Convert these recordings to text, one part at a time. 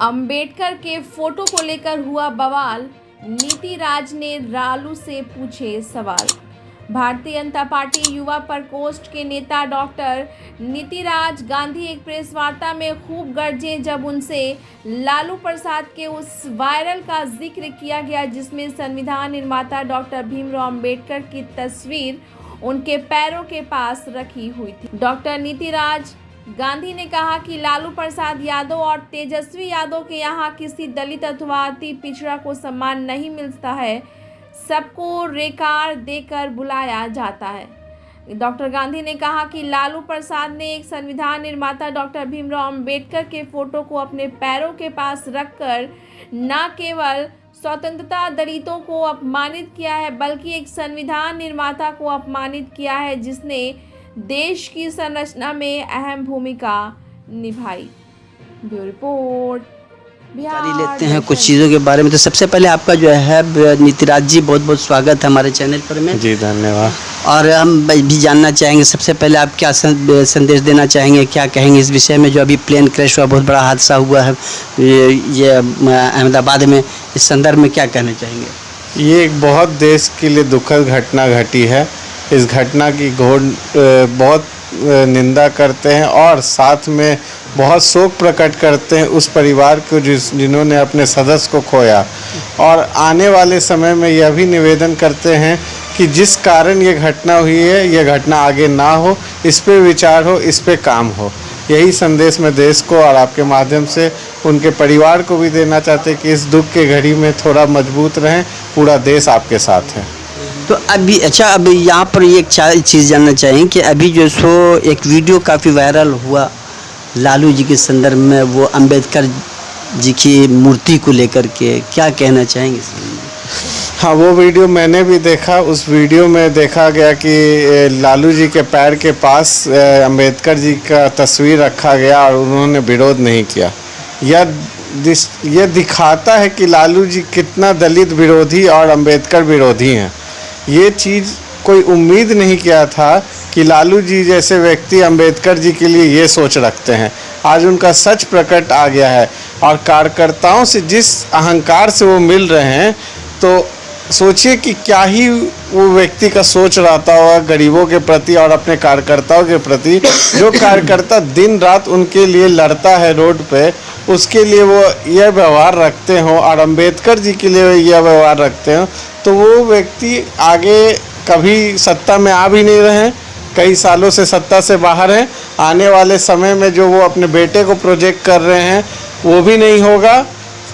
अंबेडकर के फोटो को लेकर हुआ बवाल, नीति राज ने लालू से पूछे सवाल। भारतीय जनता पार्टी युवा प्रकोष्ठ के नेता डॉक्टर नीति राज गांधी एक प्रेस वार्ता में खूब गरजे जब उनसे लालू प्रसाद के उस वायरल का जिक्र किया गया जिसमें संविधान निर्माता डॉक्टर भीमराव अंबेडकर की तस्वीर उनके पैरों के पास रखी हुई थी। डॉक्टर नीति राज गांधी ने कहा कि लालू प्रसाद यादव और तेजस्वी यादव के यहाँ किसी दलित अथवा अति पिछड़ा को सम्मान नहीं मिलता है, सबको रेकार देकर बुलाया जाता है। डॉक्टर गांधी ने कहा कि लालू प्रसाद ने एक संविधान निर्माता डॉक्टर भीमराव अंबेडकर के फोटो को अपने पैरों के पास रखकर न केवल स्वतंत्रता दलितों को अपमानित किया है बल्कि एक संविधान निर्माता को अपमानित किया है जिसने देश की संरचना में अहम भूमिका निभाई। Bureau report. जानकारी लेते हैं कुछ चीज़ों के बारे में। तो सबसे पहले आपका जो है नीति राज जी बहुत बहुत स्वागत है हमारे चैनल पर में। जी धन्यवाद। और हम भी जानना चाहेंगे सबसे पहले आप क्या संदेश देना चाहेंगे, क्या कहेंगे इस विषय में जो अभी प्लेन क्रैश हुआ, बहुत बड़ा हादसा हुआ है ये अहमदाबाद में, इस संदर्भ में क्या कहना चाहेंगे? ये एक बहुत देश के लिए दुखद घटना घटी है। इस घटना की घोर बहुत निंदा करते हैं और साथ में बहुत शोक प्रकट करते हैं उस परिवार को जिन्होंने अपने सदस्य को खोया। और आने वाले समय में यह भी निवेदन करते हैं कि जिस कारण ये घटना हुई है यह घटना आगे ना हो, इस पे विचार हो, इस पे काम हो। यही संदेश मैं देश को और आपके माध्यम से उनके परिवार को भी देना चाहते हैं कि इस दुख के घड़ी में थोड़ा मजबूत रहें, पूरा देश आपके साथ है। तो अभी अभी यहाँ पर एक चीज़ जानना चाहेंगे कि अभी जो सो एक वीडियो काफ़ी वायरल हुआ लालू जी के संदर्भ में, वो अंबेडकर जी की मूर्ति को लेकर के क्या कहना चाहेंगे? हाँ, वो वीडियो मैंने भी देखा। उस वीडियो में देखा गया कि लालू जी के पैर के पास अंबेडकर जी का तस्वीर रखा गया और उन्होंने विरोध नहीं किया। यह दिखाता है कि लालू जी कितना दलित विरोधी और अंबेडकर विरोधी हैं। ये चीज़ कोई उम्मीद नहीं किया था कि लालू जी जैसे व्यक्ति अंबेडकर जी के लिए ये सोच रखते हैं। आज उनका सच प्रकट आ गया है और कार्यकर्ताओं से जिस अहंकार से वो मिल रहे हैं, तो सोचिए कि क्या ही वो व्यक्ति का सोच रहता होगा गरीबों के प्रति और अपने कार्यकर्ताओं के प्रति। जो कार्यकर्ता दिन रात उनके लिए लड़ता है रोड पे, उसके लिए वो यह व्यवहार रखते हो और अंबेडकर जी के लिए यह व्यवहार रखते हो, तो वो व्यक्ति आगे कभी सत्ता में आ भी नहीं रहे, कई सालों से सत्ता से बाहर हैं। आने वाले समय में जो वो अपने बेटे को प्रोजेक्ट कर रहे हैं वो भी नहीं होगा।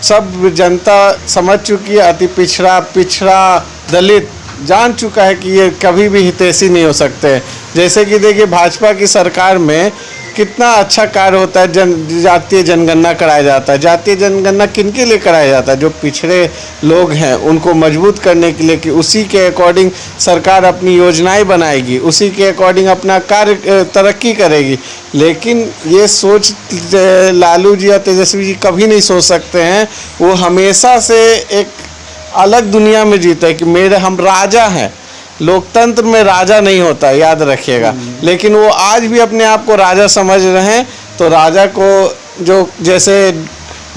सब जनता समझ चुकी है, अति पिछड़ा दलित जान चुका है कि ये कभी भी हितैषी नहीं हो सकते। जैसे कि देखिए भाजपा की सरकार में कितना अच्छा कार्य होता है, जातीय जनगणना कराया जाता है। जातीय जनगणना किनके लिए कराया जाता है? जो पिछड़े लोग हैं उनको मजबूत करने के लिए, कि उसी के अकॉर्डिंग सरकार अपनी योजनाएं बनाएगी, उसी के अकॉर्डिंग अपना कार्य तरक्की करेगी। लेकिन ये सोच लालू जी या तेजस्वी जी कभी नहीं सोच सकते हैं। वो हमेशा से एक अलग दुनिया में जीते हैं कि हम राजा हैं। लोकतंत्र में राजा नहीं होता, याद रखिएगा। लेकिन वो आज भी अपने आप को राजा समझ रहे हैं। तो राजा को जो जैसे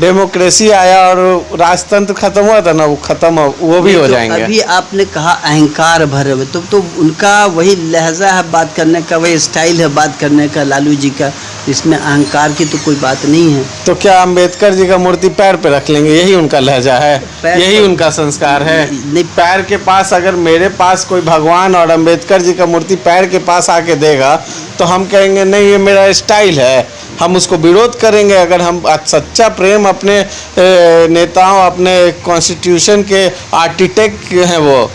डेमोक्रेसी आया और राजतंत्र खत्म हुआ था ना, वो खत्म वो भी हो जाएंगे। अभी आपने कहा अहंकार भरे हुए, तो उनका वही लहजा है बात करने का, वही स्टाइल है बात करने का लालू जी का, इसमें अहंकार की तो कोई बात नहीं है। तो क्या अंबेडकर जी का मूर्ति पैर पे रख लेंगे? यही उनका लहजा है, यही उनका संस्कार है। नहीं, पैर के पास अगर मेरे पास कोई भगवान और अंबेडकर जी का मूर्ति पैर के पास आके देगा तो हम कहेंगे नहीं ये मेरा स्टाइल है, हम उसको विरोध करेंगे। अगर हम सच्चा प्रेम अपने नेताओं, अपने कॉन्स्टिट्यूशन के आर्किटेक्ट हैं, वो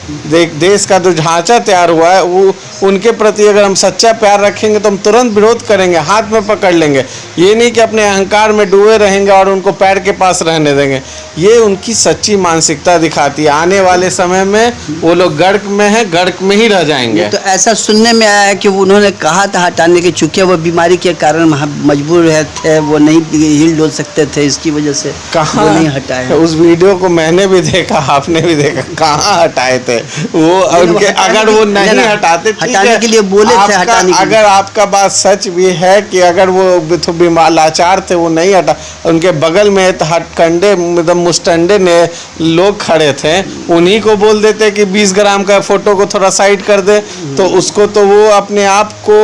देश का जो ढांचा तैयार हुआ है, वो उनके प्रति अगर हम सच्चा प्यार रखेंगे तो हम तुरंत विरोध करेंगे, हाथ में पकड़ लेंगे। ये नहीं कि अपने अहंकार में डूबे रहेंगे और उनको पैर के पास रहने देंगे। ये उनकी सच्ची मानसिकता दिखाती है। आने वाले समय में वो लोग गर्क में हैं, गर्क में ही रह जाएंगे। तो ऐसा सुनने में आया कि उन्होंने कहा था हटाने के, चूंकि वो बीमारी के कारण मजबूर थे, वो नहीं हिल डुल सकते थे, इसकी वजह से कहाँ वो नहीं हटाए। उस वीडियो को मैंने भी देखा, आपने भी देखा, कहाँ हटाए थे वो उनके। अगर वो नहीं हटाते, हटाने के लिए बोले थे, हटाने के लिए। अगर आपका बात सच भी है कि अगर वो तो बीमार लाचार थे, वो नहीं हटा, उनके बगल में हथकंडे मतलब मुस्टंडे ने लोग खड़े थे, उन्हीं को बोल देते कि 20 ग्राम का फोटो को थोड़ा साइड कर दे, तो उसको तो वो अपने आप को,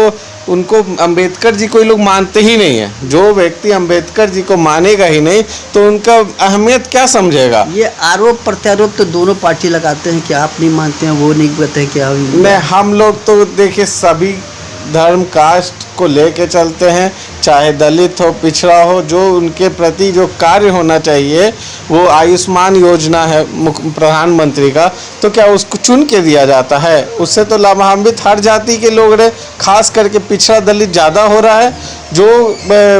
उनको अंबेडकर जी को ये लोग मानते ही नहीं है। जो व्यक्ति अंबेडकर जी को मानेगा ही नहीं तो उनका अहमियत क्या समझेगा। ये आरोप प्रत्यारोप तो दोनों पार्टी लगाते हैं कि आप नहीं मानते हैं, वो नहीं कहते हैं कि हम लोग तो देखिए सभी धर्म कास्ट को लेके चलते हैं, चाहे दलित हो, पिछड़ा हो, जो उनके प्रति जो कार्य होना चाहिए। वो आयुष्मान योजना है प्रधानमंत्री का, तो क्या उसको चुन के दिया जाता है? उससे तो लाभान्वित हर जाति के लोग रहे, खास करके पिछड़ा दलित ज़्यादा हो रहा है। जो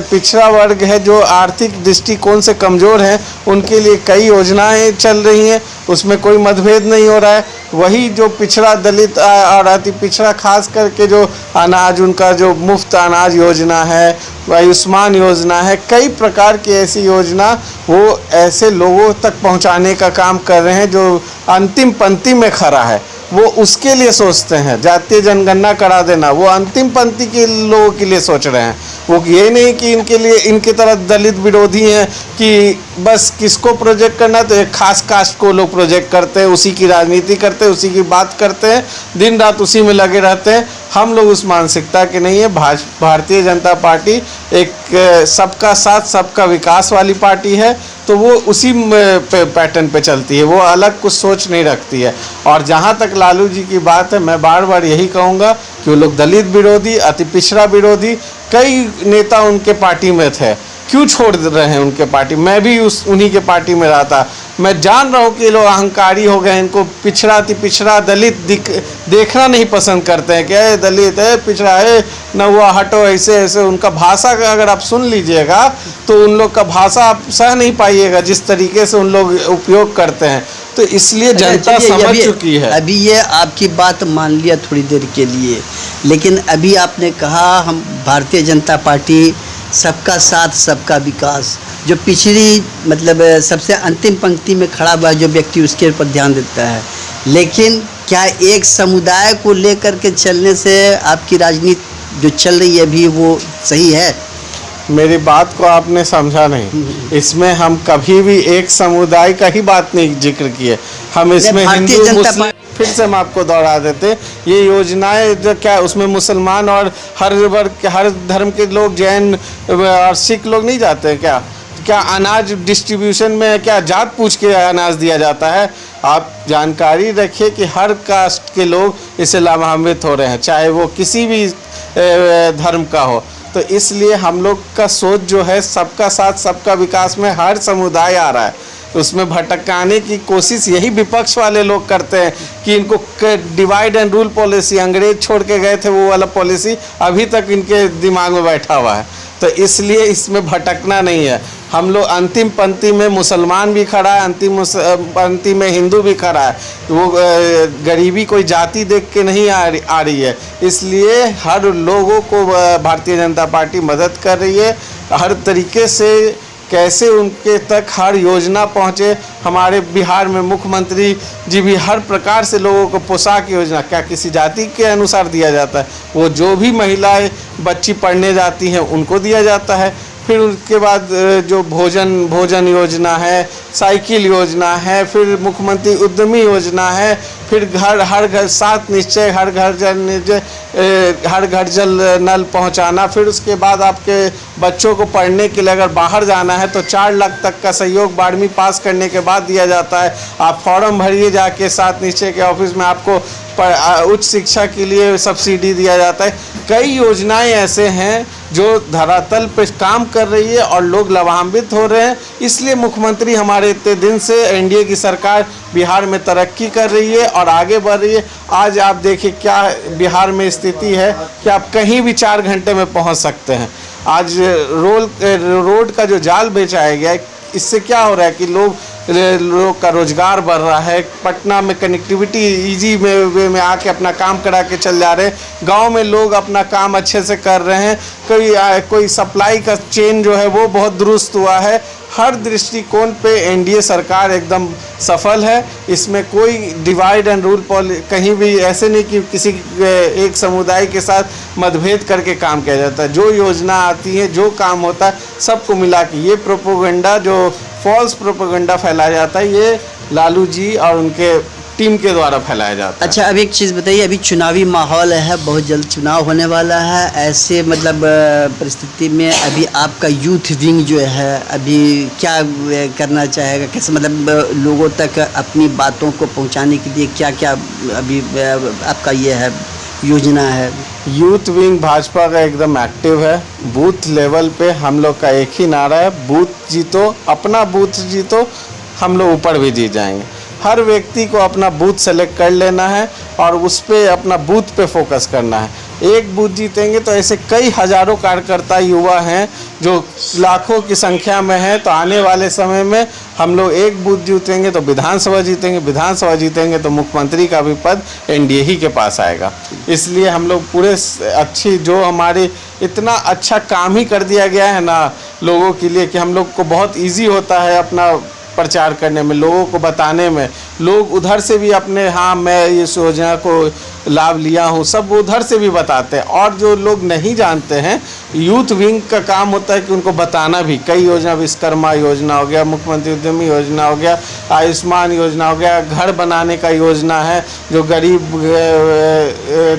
पिछड़ा वर्ग है, जो आर्थिक दृष्टिकोण से कमज़ोर हैं, उनके लिए कई योजनाएं चल रही हैं, उसमें कोई मतभेद नहीं हो रहा है। वही जो पिछड़ा दलित और अति पिछड़ा, खास करके जो अनाज, उनका जो मुफ्त अनाज योजना है, आयुष्मान योजना है, कई प्रकार की ऐसी योजना वो ऐसे लोगों तक पहुंचाने का काम कर रहे हैं जो अंतिम पंक्ति में खड़ा है, वो उसके लिए सोचते हैं। जातीय जनगणना करा देना, वो अंतिम पंक्ति के लोगों के लिए सोच रहे हैं। वो ये नहीं कि इनके लिए, इनकी तरह दलित विरोधी हैं कि बस किसको प्रोजेक्ट करना है तो एक खास कास्ट को लोग प्रोजेक्ट करते हैं, उसी की राजनीति करते हैं, उसी की बात करते हैं, दिन रात उसी में लगे रहते हैं। हम लोग उस मानसिकता के नहीं है। भारतीय जनता पार्टी एक सबका साथ सबका विकास वाली पार्टी है, तो वो उसी पैटर्न पे चलती है, वो अलग कुछ सोच नहीं रखती है। और जहाँ तक लालू जी की बात है, मैं बार बार यही कहूँगा कि वो लोग दलित विरोधी, अति पिछड़ा विरोधी, कई नेता उनके पार्टी में थे, क्यों छोड़ रहे हैं उनके पार्टी? मैं भी उन्हीं के पार्टी में रहा था। मैं जान रहा हूँ कि लोग अहंकारी हो गए, इनको पिछड़ा अति पिछड़ा दलित देखना नहीं पसंद करते हैं कि दलित है, पिछड़ा है, न हुआ हटो, ऐसे ऐसे। उनका भाषा का अगर आप सुन लीजिएगा तो उन लोग का भाषा आप सह नहीं पाइएगा, जिस तरीके से उन लोग उपयोग करते हैं। तो इसलिए जनता समझ चुकी है। अभी ये आपकी बात मान लिया थोड़ी देर के लिए, लेकिन अभी आपने कहा हम भारतीय जनता पार्टी सबका साथ सबका विकास, जो पिछड़ी मतलब सबसे अंतिम पंक्ति में खड़ा हुआ जो व्यक्ति, उसके ऊपर ध्यान देता है। लेकिन क्या एक समुदाय को लेकर के चलने से आपकी राजनीति जो चल रही है अभी वो सही है? मेरी बात को आपने समझा नहीं। इसमें हम कभी भी एक समुदाय का ही बात नहीं जिक्र किए। हम इसमें हिंदू मुस्लिम, फिर से हम आपको दोहरा देते, ये योजनाएं जो क्या उसमें मुसलमान और हर वर्ग, हर धर्म के लोग, जैन और सिख लोग नहीं जाते हैं क्या? क्या अनाज डिस्ट्रीब्यूशन में क्या जात पूछ के अनाज दिया जाता है? आप जानकारी रखिए कि हर कास्ट के लोग इससे लाभान्वित हो रहे हैं, चाहे वो किसी भी धर्म का हो। तो इसलिए हम लोग का सोच जो है सबका साथ सबका विकास में हर समुदाय आ रहा है, उसमें भटकाने की कोशिश यही विपक्ष वाले लोग करते हैं कि इनको डिवाइड एंड रूल पॉलिसी, अंग्रेज छोड़ के गए थे वो वाला पॉलिसी अभी तक इनके दिमाग में बैठा हुआ है। तो इसलिए इसमें भटकना नहीं है। हम लोग अंतिम पंक्ति में मुसलमान भी खड़ा है, अंतिम पंक्ति में हिंदू भी खड़ा है। वो गरीबी कोई जाति देख के नहीं आ रही है। इसलिए हर लोगों को भारतीय जनता पार्टी मदद कर रही है, हर तरीके से कैसे उनके तक हर योजना पहुँचे। हमारे बिहार में मुख्यमंत्री जी भी हर प्रकार से लोगों को पोशाक योजना, क्या किसी जाति के अनुसार दिया जाता है? वो जो भी महिलाएं बच्ची पढ़ने जाती हैं उनको दिया जाता है। फिर उसके बाद जो भोजन योजना है, साइकिल योजना है, फिर मुख्यमंत्री उद्यमी योजना है, फिर हर घर 7 निश्चय, हर घर जल नल पहुंचाना। फिर उसके बाद आपके बच्चों को पढ़ने के लिए अगर बाहर जाना है तो 4 लाख तक का सहयोग 12वीं पास करने के बाद दिया जाता है। आप फॉर्म भरिए जाके 7 निश्चय के ऑफिस में, आपको उच्च शिक्षा के लिए सब्सिडी दिया जाता है। कई योजनाएं ऐसे हैं जो धरातल पे काम कर रही है और लोग लाभान्वित हो रहे हैं। इसलिए मुख्यमंत्री हमारे इतने दिन से एनडीए की सरकार बिहार में तरक्की कर रही है और आगे बढ़ रही है। आज आप देखिए क्या बिहार में स्थिति है कि आप कहीं भी 4 घंटे में पहुंच सकते हैं। आज रोड का जो जाल बिछाया गया है, इससे क्या हो रहा है कि लोग लोग का रोजगार बढ़ रहा है। पटना में कनेक्टिविटी इजी वे में आके अपना काम करा के चल जा रहे हैं। गांव में लोग अपना काम अच्छे से कर रहे हैं। कोई सप्लाई का चेन जो है वो बहुत दुरुस्त हुआ है। हर दृष्टिकोण पे एनडीए सरकार एकदम सफल है। इसमें कोई डिवाइड एंड रूल कहीं भी ऐसे नहीं कि किसी एक समुदाय के साथ मतभेद करके काम किया जाता है। जो योजना आती है, जो काम होता है, सबको मिला के ये प्रोपोगंडा जो फॉल्स प्रोपोगंडा फैलाया जाता है, ये लालू जी और उनके टीम के द्वारा फैलाया जाता है। अच्छा, अब एक चीज़ बताइए, अभी चुनावी माहौल है, बहुत जल्द चुनाव होने वाला है। ऐसे मतलब परिस्थिति में अभी आपका यूथ विंग जो है अभी क्या करना चाहेगा, कैसे मतलब लोगों तक अपनी बातों को पहुंचाने के लिए क्या क्या अभी आपका ये है योजना है? यूथ विंग भाजपा का एकदम एक्टिव है। बूथ लेवल पे हम लोग का एक ही नारा है, बूथ जीतो, अपना बूथ जीतो, हम लोग ऊपर भी जीत जाएंगे। हर व्यक्ति को अपना बूथ सेलेक्ट कर लेना है और उस पर अपना बूथ पे फोकस करना है। एक बूथ जीतेंगे तो ऐसे कई हजारों कार्यकर्ता युवा हैं जो लाखों की संख्या में हैं। तो आने वाले समय में हम लोग एक बूथ जीतेंगे तो विधानसभा जीतेंगे, विधानसभा जीतेंगे तो मुख्यमंत्री का भी पद एनडीए ही के पास आएगा। इसलिए हम लोग पूरे अच्छी जो हमारे इतना अच्छा काम ही कर दिया गया है ना लोगों के लिए कि हम लोग को बहुत ईजी होता है अपना प्रचार करने में, लोगों को बताने में। लोग उधर से भी अपने हाँ मैं इस योजना को लाभ लिया हूँ, सब उधर से भी बताते हैं। और जो लोग नहीं जानते हैं, यूथ विंग का काम होता है कि उनको बताना भी। कई योजना, विश्वकर्मा योजना हो गया, मुख्यमंत्री उद्यमी योजना हो गया, आयुष्मान योजना हो गया, घर बनाने का योजना है, जो गरीब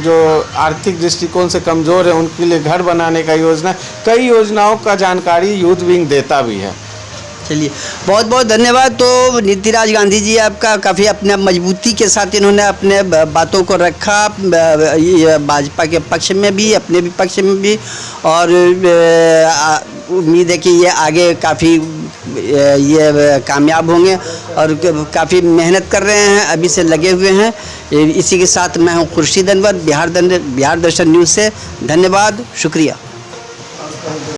जो आर्थिक दृष्टिकोण से कमज़ोर है उनके लिए घर बनाने का योजना, कई योजनाओं का जानकारी यूथ विंग देता भी है। चलिए, बहुत बहुत धन्यवाद। तो नीतिराज गांधी जी आपका काफ़ी अपने मजबूती के साथ इन्होंने अपने बातों को रखा, भाजपा के पक्ष में भी, अपने भी पक्ष में भी। और उम्मीद है कि ये आगे काफ़ी ये कामयाब होंगे और काफ़ी मेहनत कर रहे हैं, अभी से लगे हुए हैं। इसी के साथ मैं हूँ खुर्शीद अनवर, बिहार दर्शन न्यूज़ से। धन्यवाद, शुक्रिया।